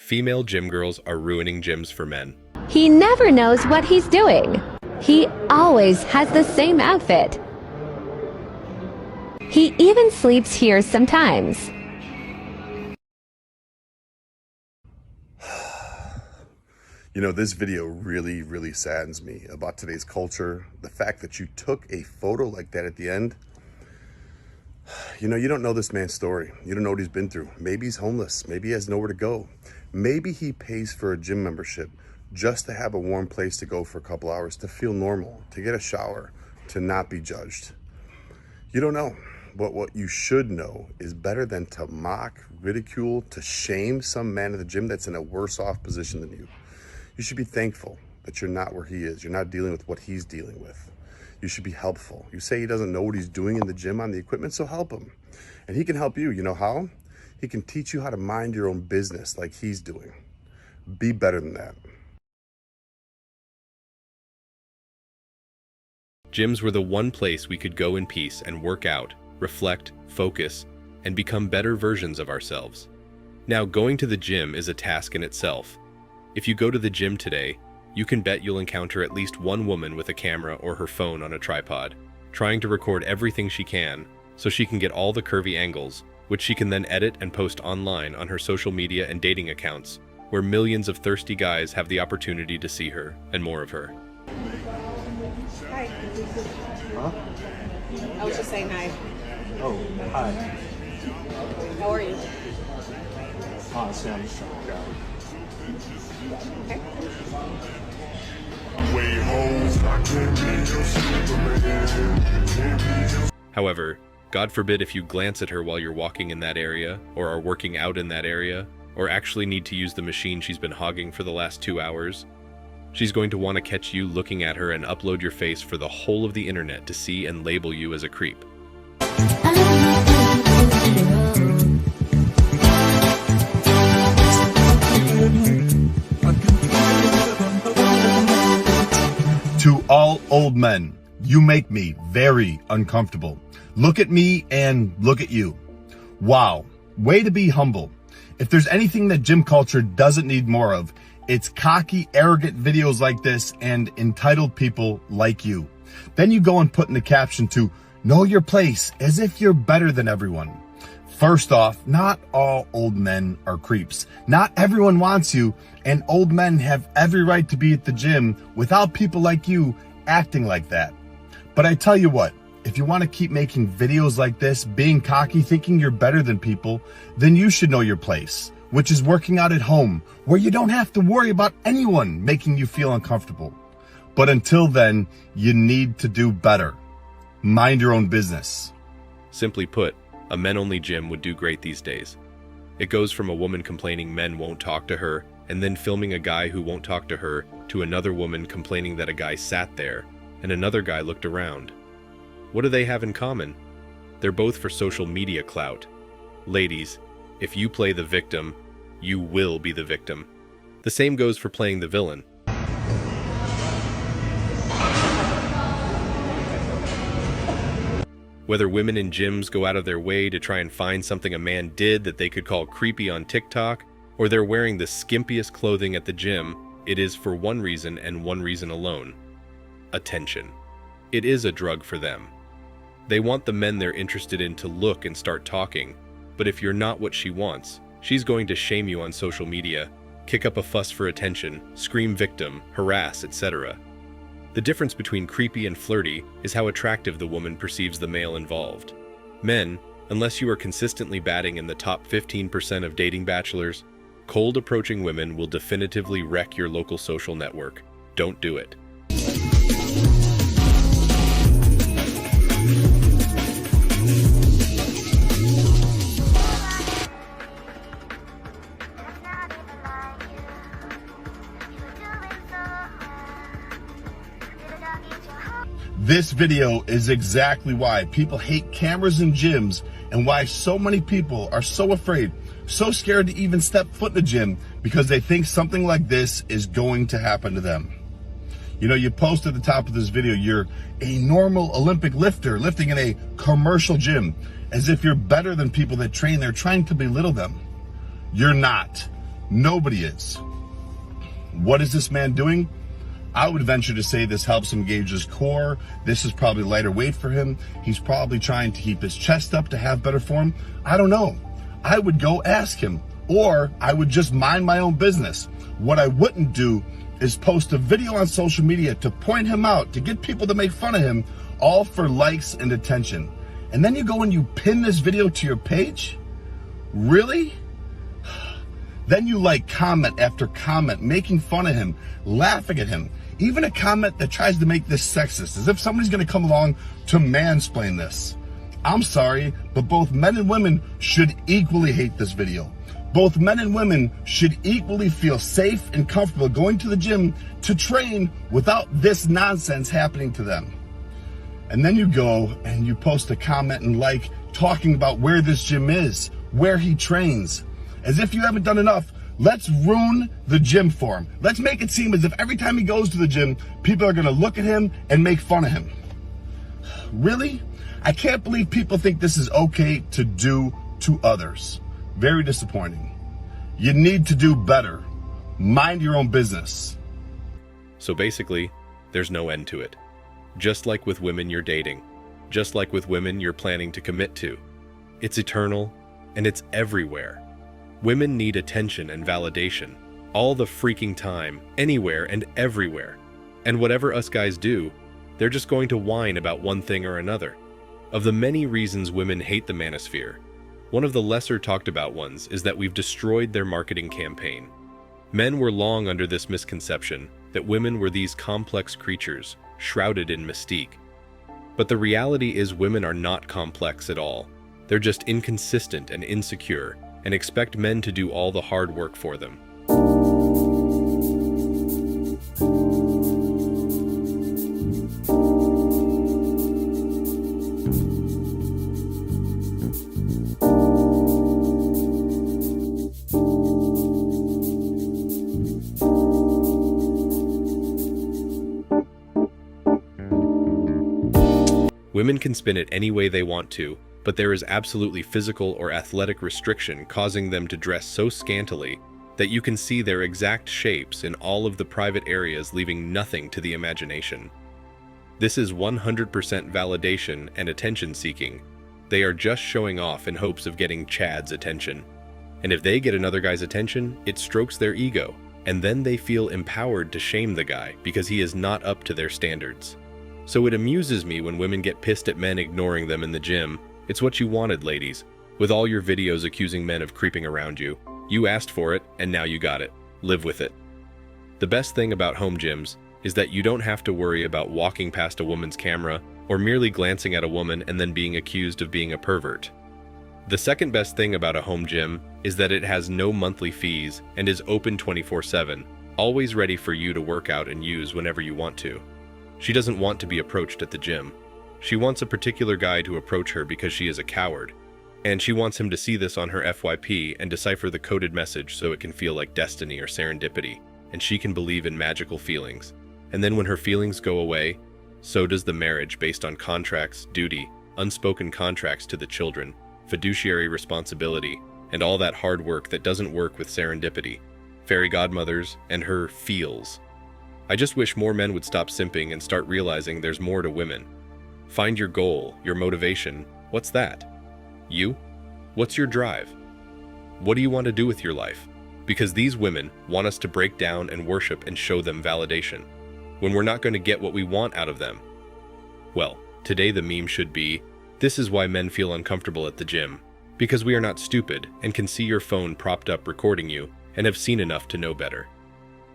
Female gym girls are ruining gyms for men. He never knows what he's doing. He always has the same outfit. He even sleeps here sometimes. You know, this video really saddens me about today's culture. The fact that you took a photo like that at the end. You know, you don't know this man's story. You don't know what he's been through. Maybe he's homeless. Maybe he has nowhere to go. Maybe he pays for a gym membership just to have a warm place to go for a couple hours, to feel normal, to get a shower, to not be judged. You don't know. But what you should know is better than to mock, ridicule, to shame some man at the gym that's in a worse off position than you. You should be thankful that you're not where he is. You're not dealing with what he's dealing with. You should be helpful. You say he doesn't know what he's doing in the gym on the equipment, so help him. And he can help you. You know how? He can teach you how to mind your own business like he's doing. Be better than that. Gyms were the one place we could go in peace and work out, reflect, focus, and become better versions of ourselves. Now, going to the gym is a task in itself. If you go to the gym today, you can bet you'll encounter at least one woman with a camera or her phone on a tripod, trying to record everything she can so she can get all the curvy angles, which she can then edit and post online on her social media and dating accounts, where millions of thirsty guys have the opportunity to see her and more of her. Hi. Huh? I was just saying hi. Oh, hi. How are you? Honestly, I'm just trying to grab. Okay. However, God forbid if you glance at her while you're walking in that area, or are working out in that area, or actually need to use the machine she's been hogging for the last 2 hours, she's going to want to catch you looking at her and upload your face for the whole of the internet to see and label you as a creep. To all old men, you make me very uncomfortable. Look at me and look at you. Wow, way to be humble. If there's anything that gym culture doesn't need more of, it's cocky, arrogant videos like this and entitled people like you. Then you go and put in the caption to know your place as if you're better than everyone. First off, not all old men are creeps. Not everyone wants you, and old men have every right to be at the gym without people like you acting like that. But I tell you what, if you want to keep making videos like this, being cocky, thinking you're better than people, then you should know your place, which is working out at home, where you don't have to worry about anyone making you feel uncomfortable. But until then, you need to do better. Mind your own business. Simply put, a men-only gym would do great these days. It goes from a woman complaining men won't talk to her, and then filming a guy who won't talk to her, to another woman complaining that a guy sat there, and another guy looked around. What do they have in common? They're both for social media clout. Ladies, if you play the victim, you will be the victim. The same goes for playing the villain. Whether women in gyms go out of their way to try and find something a man did that they could call creepy on TikTok, or they're wearing the skimpiest clothing at the gym, it is for one reason and one reason alone: attention. It is a drug for them. They want the men they're interested in to look and start talking, but if you're not what she wants, she's going to shame you on social media, kick up a fuss for attention, scream victim, harass, etc. The difference between creepy and flirty is how attractive the woman perceives the male involved. Men, unless you are consistently batting in the top 15% of dating bachelors, cold approaching women will definitively wreck your local social network. Don't do it. This video is exactly why people hate cameras in gyms and why so many people are so afraid, so scared to even step foot in a gym because they think something like this is going to happen to them. You know, you post at the top of this video, you're a normal Olympic lifter lifting in a commercial gym, as if you're better than people that train there, trying to belittle them. You're not. Nobody is. What is this man doing? I would venture to say this helps him gauge his core. This is probably lighter weight for him. He's probably trying to keep his chest up to have better form. I don't know. I would go ask him, or I would just mind my own business. What I wouldn't do is post a video on social media to point him out, to get people to make fun of him, all for likes and attention. And then you go and you pin this video to your page? Really? Then you like comment after comment, making fun of him, laughing at him. Even a comment that tries to make this sexist, as if somebody's gonna come along to mansplain this. I'm sorry, but both men and women should equally hate this video. Both men and women should equally feel safe and comfortable going to the gym to train without this nonsense happening to them. And then you go and you post a comment and like talking about where this gym is, where he trains. As if you haven't done enough, let's ruin the gym for him. Let's make it seem as if every time he goes to the gym, people are gonna look at him and make fun of him. Really? I can't believe people think this is okay to do to others. Very disappointing. You need to do better. Mind your own business. So basically, there's no end to it. Just like with women you're dating, just like with women you're planning to commit to. It's eternal, and it's everywhere. Women need attention and validation, all the freaking time, anywhere and everywhere. And whatever us guys do, they're just going to whine about one thing or another. Of the many reasons women hate the manosphere, one of the lesser talked about ones is that we've destroyed their marketing campaign. Men were long under this misconception that women were these complex creatures, shrouded in mystique. But the reality is women are not complex at all. They're just inconsistent and insecure, and expect men to do all the hard work for them. Women can spin it any way they want to, but there is absolutely physical or athletic restriction causing them to dress so scantily that you can see their exact shapes in all of the private areas, leaving nothing to the imagination. This is 100% validation and attention seeking. They are just showing off in hopes of getting Chad's attention. And if they get another guy's attention, it strokes their ego, and then they feel empowered to shame the guy because he is not up to their standards. So it amuses me when women get pissed at men ignoring them in the gym. It's what you wanted, ladies. With all your videos accusing men of creeping around you, you asked for it, and now you got it. Live with it. The best thing about home gyms is that you don't have to worry about walking past a woman's camera or merely glancing at a woman and then being accused of being a pervert. The second best thing about a home gym is that it has no monthly fees and is open 24/7, always ready for you to work out and use whenever you want to. She doesn't want to be approached at the gym. She wants a particular guy to approach her because she is a coward, and she wants him to see this on her FYP and decipher the coded message so it can feel like destiny or serendipity, and she can believe in magical feelings. And then when her feelings go away, so does the marriage based on contracts, duty, unspoken contracts to the children, fiduciary responsibility, and all that hard work that doesn't work with serendipity, fairy godmothers, and her feels. I just wish more men would stop simping and start realizing there's more to women. Find your goal, your motivation. What's that? You? What's your drive? What do you want to do with your life? Because these women want us to break down and worship and show them validation, when we're not going to get what we want out of them. Well, today the meme should be, this is why men feel uncomfortable at the gym, because we are not stupid and can see your phone propped up recording you and have seen enough to know better.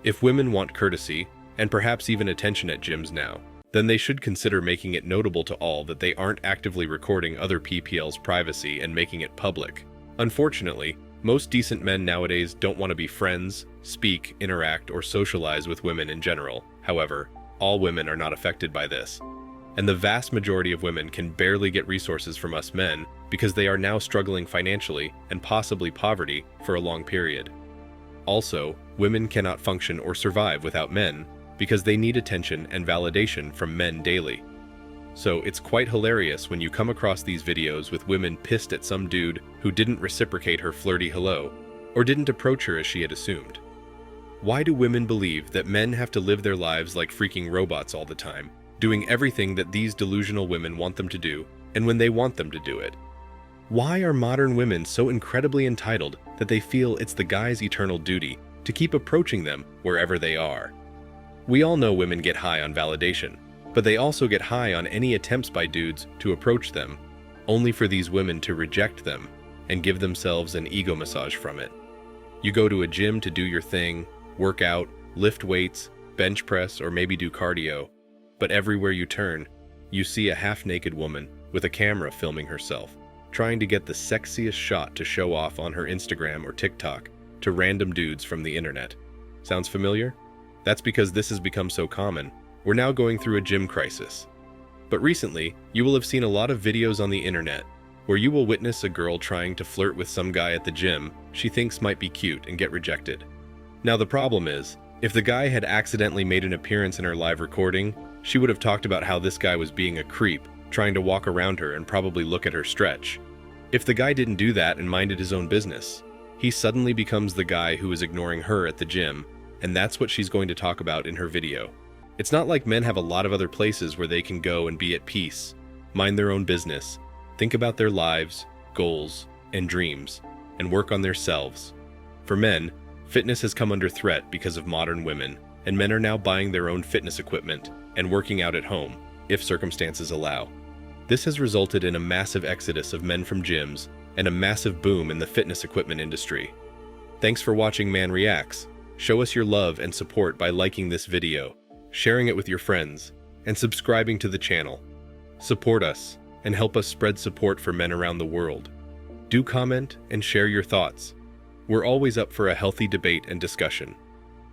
If women want courtesy, and perhaps even attention at gyms now, then they should consider making it notable to all that they aren't actively recording other PPL's privacy and making it public. Unfortunately, most decent men nowadays don't want to be friends, speak, interact, or socialize with women in general. However, all women are not affected by this. And the vast majority of women can barely get resources from us men because they are now struggling financially and possibly poverty for a long period. Also, women cannot function or survive without men because they need attention and validation from men daily. So it's quite hilarious when you come across these videos with women pissed at some dude who didn't reciprocate her flirty hello, or didn't approach her as she had assumed? Why do women believe that men have to live their lives like freaking robots all the time, doing everything that these delusional women want them to do, and when they want them to do it? Why are modern women so incredibly entitled that they feel it's the guy's eternal duty to keep approaching them wherever they are? We all know women get high on validation, but they also get high on any attempts by dudes to approach them, only for these women to reject them and give themselves an ego massage from it. You go to a gym to do your thing, work out, lift weights, bench press, or maybe do cardio, but everywhere you turn, you see a half-naked woman with a camera filming herself, trying to get the sexiest shot to show off on her Instagram or TikTok to random dudes from the internet. Sounds familiar? That's because this has become so common. We're now going through a gym crisis. But recently, you will have seen a lot of videos on the internet where you will witness a girl trying to flirt with some guy at the gym she thinks might be cute and get rejected. Now the problem is, if the guy had accidentally made an appearance in her live recording, she would have talked about how this guy was being a creep, trying to walk around her and probably look at her stretch. If the guy didn't do that and minded his own business, he suddenly becomes the guy who is ignoring her at the gym, and that's what she's going to talk about in her video. It's not like men have a lot of other places where they can go and be at peace, mind their own business, think about their lives, goals, and dreams, and work on themselves. For men, fitness has come under threat because of modern women, and men are now buying their own fitness equipment and working out at home, if circumstances allow. This has resulted in a massive exodus of men from gyms and a massive boom in the fitness equipment industry. Thanks for watching Man Reacts. Show us your love and support by liking this video, sharing it with your friends, and subscribing to the channel. Support us and help us spread support for men around the world. Do comment and share your thoughts. We're always up for a healthy debate and discussion.